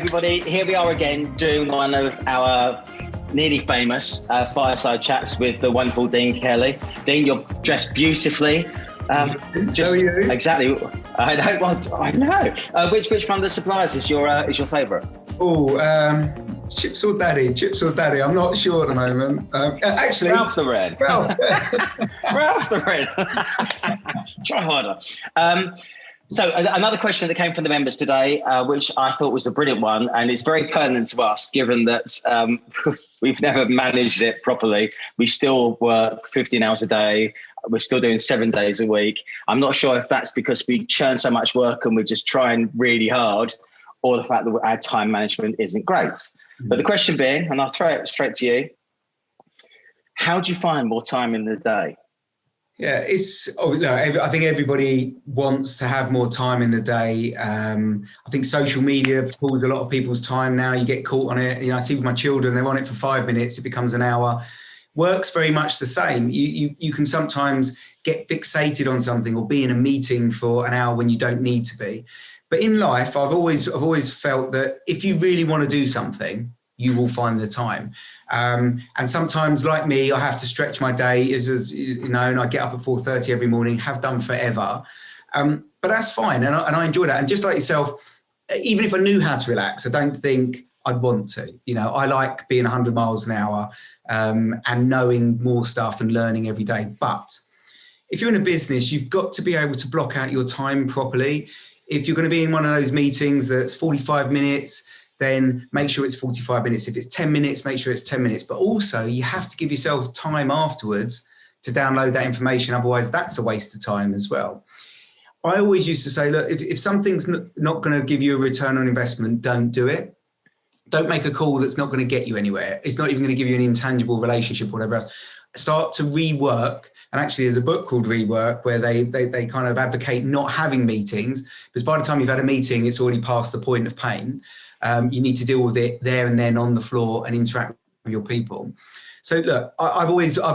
everybody. Here we are again doing one of our nearly famous fireside chats with the wonderful Dean Kelly. Dean, you're dressed beautifully. How are you? Exactly. I know. Which one of the suppliers is your favourite? Chips or Daddy? Chips or Daddy? I'm not sure at the moment. Actually, Ralph Lauren. Ralph. Ralph Lauren. Try harder. So another question that came from the members today, which I thought was a brilliant one, and it's very pertinent to us, given that we've never managed it properly. We still work 15 hours a day. We're still doing 7 days a week. I'm not sure if that's because we churn so much work and we're just trying really hard, or the fact that our time management isn't great. But the question being, and I'll throw it straight to you, how do you find more time in the day? Yeah, I think everybody wants to have more time in the day. I think social media pulls a lot of people's time now. You get caught on it. I see with my children, they're on it for 5 minutes. It becomes an hour. Work's very much the same. You can sometimes get fixated on something or be in a meeting for an hour when you don't need to be. But in life, I've always felt that if you really want to do something, you will find the time. And sometimes, like me, I have to stretch my day, as you know, and I get up at 4:30 every morning, have done forever. But that's fine, and I enjoy that. And just like yourself, even if I knew how to relax, I don't think I'd want to. I like being 100 miles an hour and knowing more stuff and learning every day. But if you're in a business, you've got to be able to block out your time properly. If you're going to be in one of those meetings that's 45 minutes, then make sure it's 45 minutes. If it's 10 minutes, make sure it's 10 minutes. But also you have to give yourself time afterwards to download that information. Otherwise, that's a waste of time as well. I always used to say, look, if something's not going to give you a return on investment, don't do it. Don't make a call that's not going to get you anywhere. It's not even going to give you an intangible relationship or whatever else. Start to rework. And actually, there's a book called Rework where they kind of advocate not having meetings, because by the time you've had a meeting, it's already past the point of pain. You need to deal with it there and then on the floor and interact with your people. So look, I've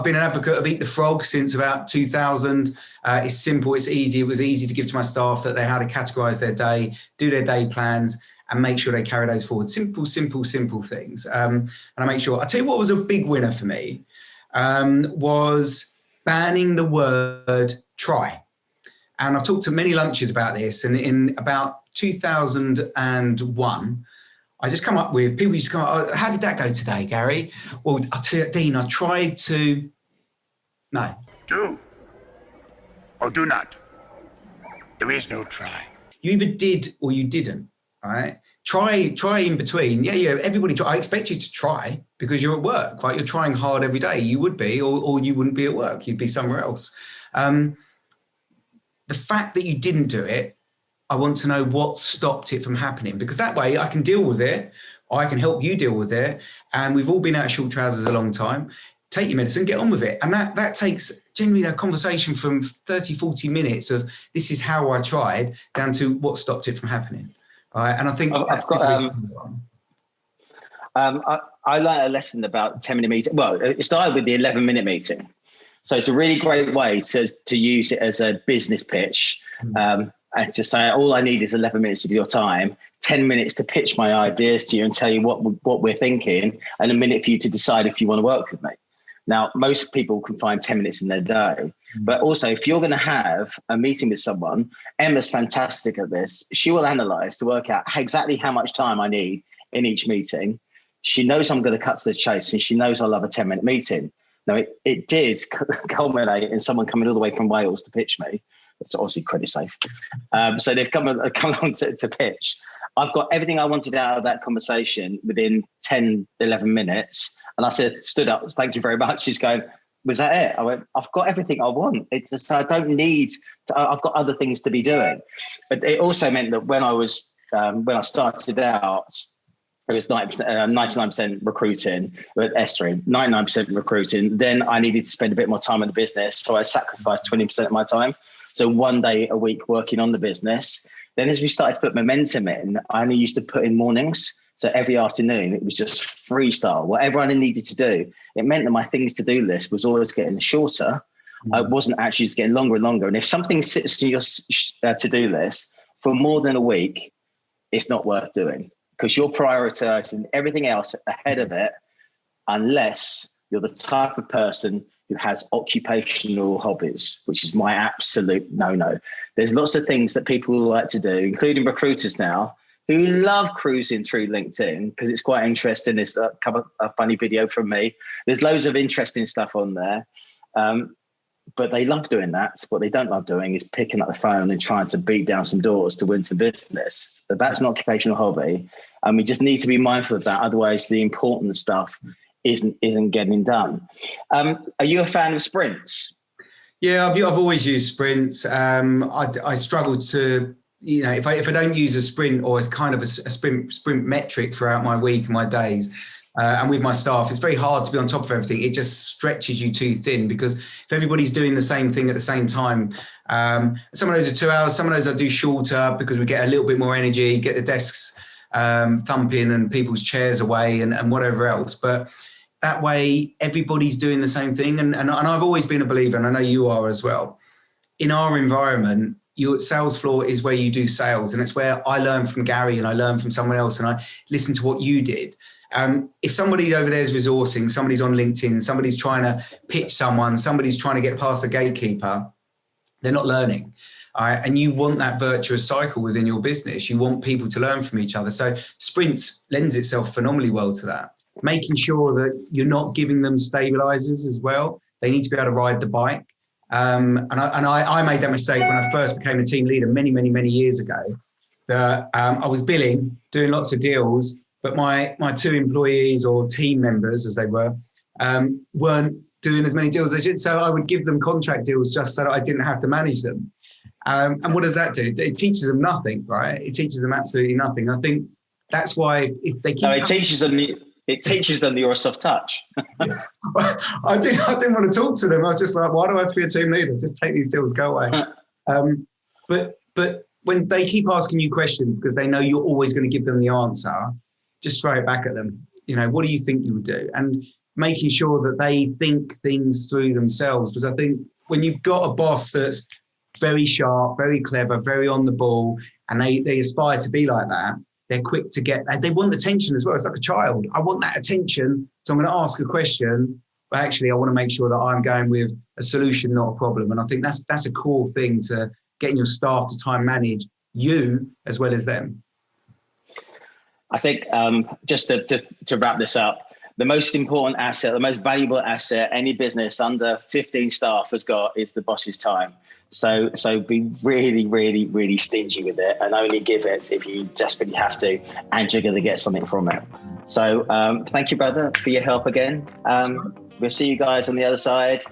been an advocate of Eat the Frog since about 2000. It's simple, it's easy. It was easy to give to my staff that they had to categorize their day, do their day plans, and make sure they carry those forward. Simple things. And I make sure, I'll tell you what was a big winner for me, was banning the word try. And I've talked to many lunches about this, and in about 2001, I just come up with, people used to go, oh, how did that go today, Gary? Well, I'll tell you, Dean, I tried to, no. Do or do not. There is no try. You either did or you didn't, right? Try in between. Yeah, everybody try. I expect you to try because you're at work, right? You're trying hard every day. You would be, or you wouldn't be at work. You'd be somewhere else. The fact that you didn't do it, I want to know what stopped it from happening, because that way I can deal with it. I can help you deal with it. And we've all been out of short trousers a long time. Take your medicine, get on with it. And that takes generally a conversation from 30, 40 minutes of this is how I tried down to what stopped it from happening. Right. And I think I've got, I learned a lesson about 10-minute meeting. Well, it started with the 11-minute meeting. So it's a really great way to use it as a business pitch. And to say, all I need is 11 minutes of your time, 10 minutes to pitch my ideas to you and tell you what we're thinking, and a minute for you to decide if you want to work with me. Now, most people can find 10 minutes in their day. But also, if you're going to have a meeting with someone, Emma's fantastic at this. She will analyze to work out exactly how much time I need in each meeting. She knows I'm going to cut to the chase, and she knows I love a 10-minute meeting. Now, it did culminate in someone coming all the way from Wales to pitch me. It's obviously credit safe. So they've come along to pitch. I've got everything I wanted out of that conversation within 10, 11 minutes. And I stood up, thank you very much. She's going, was that it? I went, I've got everything I want. It's just, I don't need to, I've got other things to be doing. But it also meant that when I started out, it was 99% recruiting at S3, 99% recruiting. Then I needed to spend a bit more time in the business. So I sacrificed 20% of my time. So 1 day a week working on the business. Then as we started to put momentum in, I only used to put in mornings. So every afternoon, it was just freestyle, whatever I needed to do. It meant that my things to do list was always getting shorter. I wasn't actually just getting longer and longer. And if something sits to your to-do list for more than a week, it's not worth doing. because you're prioritizing everything else ahead of it, unless you're the type of person who has occupational hobbies, which is my absolute no-no. There's lots of things that people like to do, including recruiters now, who love cruising through LinkedIn because it's quite interesting. There's a funny video from me. There's loads of interesting stuff on there. But they love doing that. What they don't love doing is picking up the phone and trying to beat down some doors to win some business. So that's an occupational hobby. And we just need to be mindful of that. Otherwise, the important stuff isn't getting done. Are you a fan of sprints? Yeah, I've always used sprints. I struggle to, if I don't use a sprint or as kind of a sprint metric throughout my week and my days, and with my staff, it's very hard to be on top of everything. It just stretches you too thin, because if everybody's doing the same thing at the same time, some of those are 2 hours, some of those I do shorter because we get a little bit more energy, get the desks thumping and people's chairs away and whatever else. But that way, everybody's doing the same thing. And I've always been a believer, and I know you are as well. In our environment, your sales floor is where you do sales, and it's where I learn from Gary and I learn from someone else and I listen to what you did. If somebody over there is resourcing, somebody's on LinkedIn, somebody's trying to pitch someone, somebody's trying to get past the gatekeeper, they're not learning. And you want that virtuous cycle within your business. You want people to learn from each other. So sprints lends itself phenomenally well to that. Making sure that you're not giving them stabilizers as well. They need to be able to ride the bike. And I made that mistake when I first became a team leader many, many, many years ago. That I was billing, doing lots of deals, but my 2 employees, or team members as they were, weren't doing as many deals as I should. So I would give them contract deals just so that I didn't have to manage them. And what does that do? It teaches them nothing, right? It teaches them absolutely nothing. I think that's why if they keep... No, it teaches them you're a soft touch. Yeah. I didn't want to talk to them. I was just like, why do I have to be a team leader? Just take these deals, go away. But when they keep asking you questions because they know you're always going to give them the answer, just throw it back at them. What do you think you would do? And making sure that they think things through themselves. Because I think when you've got a boss that's very sharp, very clever, very on the ball, and they aspire to be like that, they're quick to get, they want attention as well. It's like a child. I want that attention. So I'm going to ask a question, but actually I want to make sure that I'm going with a solution, not a problem. And I think that's a core thing to getting your staff to time manage you as well as them. I think just to wrap this up, the most important asset, the most valuable asset any business under 15 staff has got is the boss's time. So be really, really, really stingy with it and only give it if you desperately have to, and you're going to get something from it. So thank you, brother, for your help again. We'll see you guys on the other side.